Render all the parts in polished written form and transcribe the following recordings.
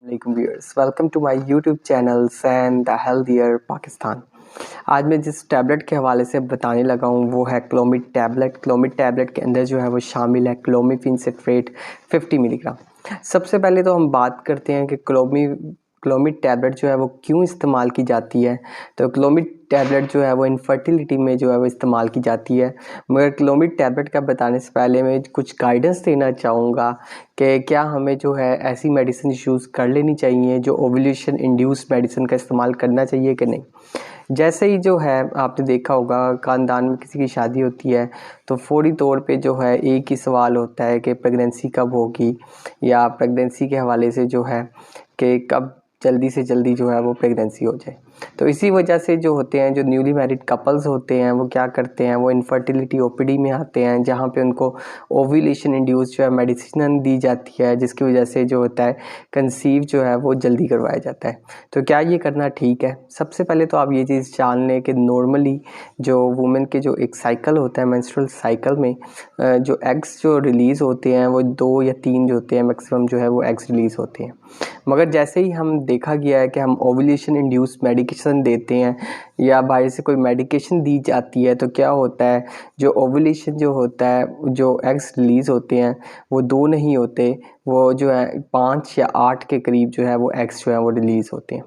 वालेकुम viewers, welcome to my YouTube channel सैन the healthier Pakistan. आज मैं जिस टैबलेट के हवाले से बताने लगा हूँ वो है क्लोमिड टैबलेट। क्लोमिड टैबलेट के अंदर जो है वो शामिल है क्लोमिफेन सिट्रेट 50 मिलीग्राम। सबसे पहले तो हम बात करते हैं कि क्लोमिड टैबलेट जो है वो क्यों इस्तेमाल की जाती है। तो क्लोमिड टैबलेट जो है वो इनफर्टिलिटी में जो है वो इस्तेमाल की जाती है। मगर क्लोमिड टैबलेट का बताने से पहले मैं कुछ गाइडेंस देना चाहूँगा कि क्या हमें जो है ऐसी मेडिसिन यूज़ कर लेनी चाहिए, जो ओव्यूलेशन इंड्यूस मेडिसिन का इस्तेमाल करना चाहिए कि नहीं। जैसे ही जो है आपने देखा होगा ख़ानदान में किसी की शादी होती है तो फौरी तौर पे जो है एक ही सवाल होता है कि प्रेगनेंसी कब होगी, या प्रेगनेंसी के हवाले से जो है कि कब जल्दी से जल्दी जो है वो प्रेगनेंसी हो जाए। तो इसी वजह से जो होते हैं, जो न्यूली मैरिड कपल्स होते हैं, वो क्या करते हैं, वो इनफर्टिलिटी ओपीडी में आते हैं जहाँ पे उनको ओव्यूलेशन इंड्यूस जो है मेडिसिन दी जाती है, जिसकी वजह से जो होता है कंसीव जो है वो जल्दी करवाया जाता है। तो क्या ये करना ठीक है? सबसे पहले तो आप ये चीज़ जान लें कि नॉर्मली जो वुमेन के जो एक साइकिल होता है, मेंस्ट्रुअल साइकिल में जो एग्स जो रिलीज़ होते हैं वो 2 या 3 जो होते हैं मैक्सिमम जो है वो एग्स रिलीज़ होते हैं। मगर जैसे ही हम देखा गया है कि हम ओव्यूलेशन इंड्यूस मेडिकेशन देते हैं या बाहर से कोई मेडिकेशन दी जाती है, तो क्या होता है, जो ओव्यूलेशन जो होता है, जो एग्स रिलीज़ होते हैं वो 2 नहीं होते, वो जो है 5 या 8 के करीब जो है वो एग्स जो है वो रिलीज़ होते हैं।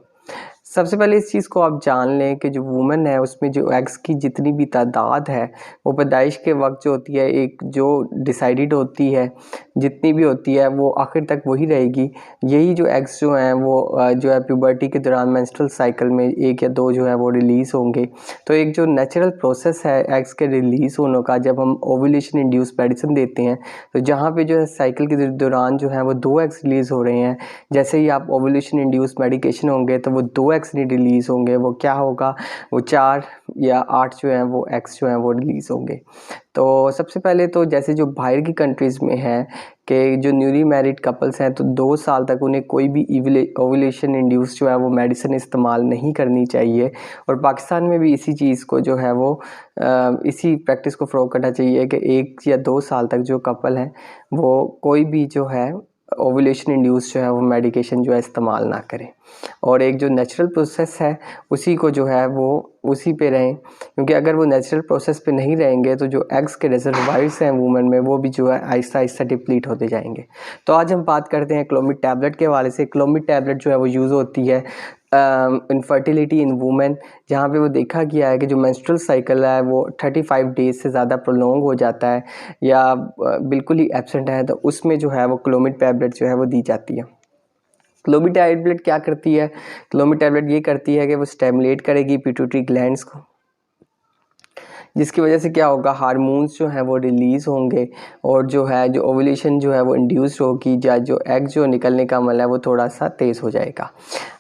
सबसे पहले इस चीज़ को आप जान लें कि जो वुमेन है उसमें जो एग्स की जितनी भी तादाद है वो पैदाइश के वक्त जो होती है, एक जो डिसाइडेड होती है, जितनी भी होती है वो आखिर तक वही रहेगी। यही जो एग्स जो हैं वो जो है प्यूबर्टी के दौरान मेंस्ट्रुअल साइकिल में 1 या 2 जो है वो रिलीज़ होंगे। तो एक जो नेचुरल प्रोसेस है एग्स के रिलीज़ होने का, जब हम ओव्यूलेशन इंड्यूस मेडिसिन देते हैं तो जहाँ पे जो है साइकिल के दौरान जो है वो 2 एग्स रिलीज़ हो रहे हैं, जैसे ही आप ओव्यूलेशन इंड्यूस मेडिकेशन होंगे तो वो 2 एग्स नहीं रिलीज़ होंगे, वो क्या होगा, वो 4 या 8 जो हैं वो एग्स जो हैं वो रिलीज़ होंगे। तो सबसे पहले तो जैसे जो बाहर की कंट्रीज़ में है कि जो न्यूली मैरिड कपल्स हैं तो 2 साल तक उन्हें कोई भी ओव्यूलेशन इंड्यूस जो है वो मेडिसिन इस्तेमाल नहीं करनी चाहिए। और पाकिस्तान में भी इसी चीज़ को जो है वो इसी प्रैक्टिस को फ़ॉलो करना चाहिए कि 1 या 2 साल तक जो कपल हैं वो कोई भी जो है ओव्यूलेशन इंड्यूस जो है वो मेडिकेशन जो है इस्तेमाल ना करें, और एक जो नेचुरल प्रोसेस है उसी को जो है वो उसी पे रहें। क्योंकि अगर वो नेचुरल प्रोसेस पे नहीं रहेंगे तो जो एग्स के रिजर्वायर्स हैं वुमेन में वो भी जो है आहिस्ता आहिस्ता डिप्लीट होते जाएंगे। तो आज हम बात करते हैं क्लोमिड टैबलेट के हवाले से। क्लोमिड टैबलेट जो है वो यूज़ होती है इनफर्टिलिटी इन वुमेन, जहाँ पे वो देखा गया है कि जो मेंस्ट्रुअल साइकिल है वो 35 डेज से ज़्यादा प्रोलॉन्ग हो जाता है या बिल्कुल ही एब्सेंट है, तो उसमें जो है वो क्लोमिड टैबलेट जो है वो दी जाती है। क्लोमिड टैबलेट क्या करती है? क्लोमिड टैबलेट ये करती है कि वो स्टिमुलेट करेगी पिट्यूटरी ग्लैंड्स को, जिसकी वजह से क्या होगा, हार्मोन्स जो हैं वो रिलीज़ होंगे और जो है जो ओव्यूलेशन जो है वो इंड्यूस होगी, या जो एग जो निकलने का अमल है वो थोड़ा सा तेज़ हो जाएगा।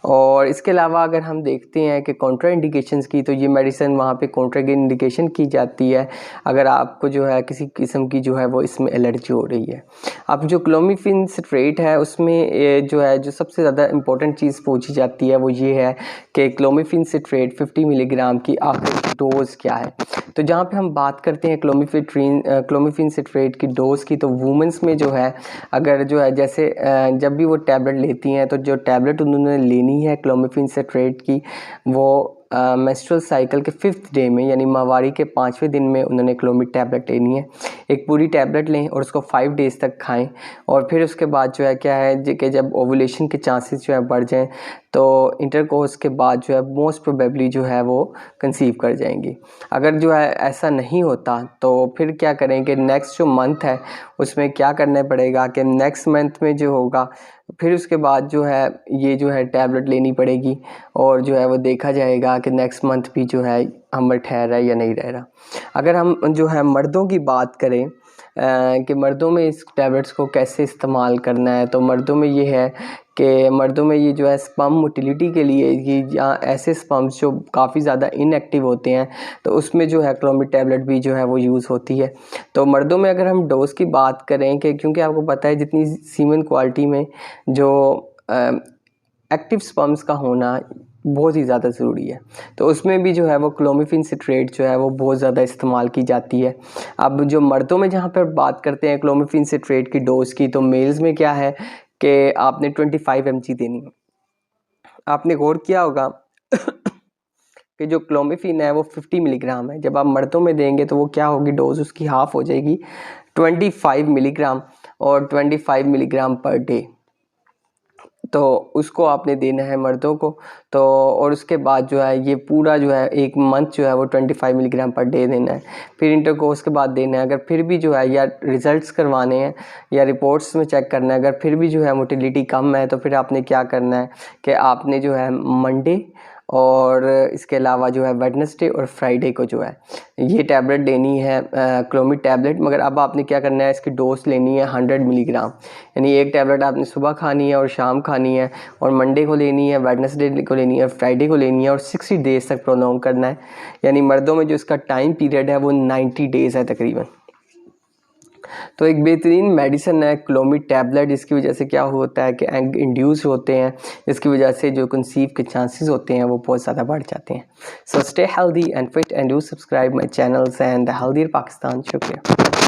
और इसके अलावा अगर हम देखते हैं कि कॉन्ट्रा इंडिकेशंस की, तो ये मेडिसिन वहाँ पे कॉन्ट्रा इंडिकेशन की जाती है अगर आपको जो है किसी किस्म की जो है वो इसमें एलर्जी हो रही है। अब जो क्लोमिफेन सिट्रेट है उसमें जो है जो सबसे ज़्यादा इंपॉर्टेंट चीज़ पूछी जाती है वो ये है कि क्लोमिफेन सिट्रेट 50 मिलीग्राम की आखिरी डोज़ क्या है। तो जहाँ पे हम बात करते हैं क्लोमिफेन सिट्रेट की डोज़ की, तो वुमेंस में जो है अगर जो है जैसे जब भी वो टैबलेट लेती हैं तो जो टैबलेट उन्होंने लेनी है क्लोमिफेन सिट्रेट की, वो मेंस्ट्रुअल साइकिल के 5th डे में यानी माहवारी के 5वें दिन में उन्होंने क्लोमिड टैबलेट लेनी है। एक पूरी टैबलेट लें और उसको 5 डेज़ तक खाएं, और फिर उसके बाद जो है क्या है कि जब ओव्यूलेशन के चांसेस जो है बढ़ जाएं तो इंटरकोर्स के बाद जो है मोस्ट प्रोबेबली जो है वो कंसीव कर जाएंगी। अगर जो है ऐसा नहीं होता तो फिर क्या करें कि नेक्स्ट जो मंथ है उसमें क्या करना पड़ेगा कि नेक्स्ट मंथ में जो होगा फिर उसके बाद जो है ये जो है टैबलेट लेनी पड़ेगी, और जो है वो देखा जाएगा कि नेक्स्ट मंथ भी जो है हमर ठहर रहा है या नहीं रह रहा। अगर हम जो है मर्दों की बात करें कि मर्दों में इस टैबलेट्स को कैसे इस्तेमाल करना है, तो मर्दों में ये है कि मर्दों में ये जो है स्पर्म मोटिलिटी के लिए, ये या ऐसे स्पर्म्स जो काफ़ी ज़्यादा इनएक्टिव होते हैं तो उसमें जो है क्लोमिड टैबलेट भी जो है वो यूज़ होती है। तो मर्दों में अगर हम डोज की बात करें कि क्योंकि आपको पता है जितनी सीमेन क्वालिटी में जो एक्टिव स्पर्म्स का होना बहुत ही ज़्यादा ज़रूरी है, तो उसमें भी जो है वो क्लोमिफेन सिट्रेट जो है वो बहुत ज़्यादा इस्तेमाल की जाती है। अब जो मर्दों में जहाँ पर बात करते हैं क्लोमिफेन सिट्रेट की डोज़ की, तो मेल्स में क्या है कि आपने 25 mg देनी है। आपने गौर किया होगा कि जो क्लोमिफिन है वो 50 मिलीग्राम है, जब आप मर्दों में देंगे तो वो क्या होगी, डोज उसकी हाफ हो जाएगी 25 मिलीग्राम, और 25 मिलीग्राम पर डे, तो उसको आपने देना है मर्दों को। तो और उसके बाद जो है ये पूरा जो है एक मंथ जो है वो 25 मिलीग्राम पर डे देना है। फिर इंटरकोर्स के बाद देना है। अगर फिर भी जो है या रिजल्ट्स करवाने हैं या रिपोर्ट्स में चेक करना है, अगर फिर भी जो है मोटिलिटी कम है तो फिर आपने क्या करना है कि आपने जो है मंडे और इसके अलावा जो है वेडनेसडे और फ्राइडे को जो है ये टैबलेट लेनी है, क्लोमिड टैबलेट। मगर अब आपने क्या करना है, इसकी डोज लेनी है 100 मिलीग्राम, यानी एक टैबलेट आपने सुबह खानी है और शाम खानी है, और मंडे को लेनी है, वेडनेसडे को लेनी है, फ्राइडे को लेनी है, और 60 डेज तक प्रोलॉन्ग करना है। यानी मर्दों में जो इसका टाइम पीरियड है वो 90 डेज है तकरीबन। तो एक बेहतरीन मेडिसिन है क्लोमिड टैबलेट, जिसकी वजह से क्या होता है कि एग इंड्यूस होते हैं, जिसकी वजह से जो कंसीव के चांसेस होते हैं वो बहुत ज़्यादा बढ़ जाते हैं। So stay healthy and fit and do subscribe my channels and the healthier Pakistan. शुक्रिया।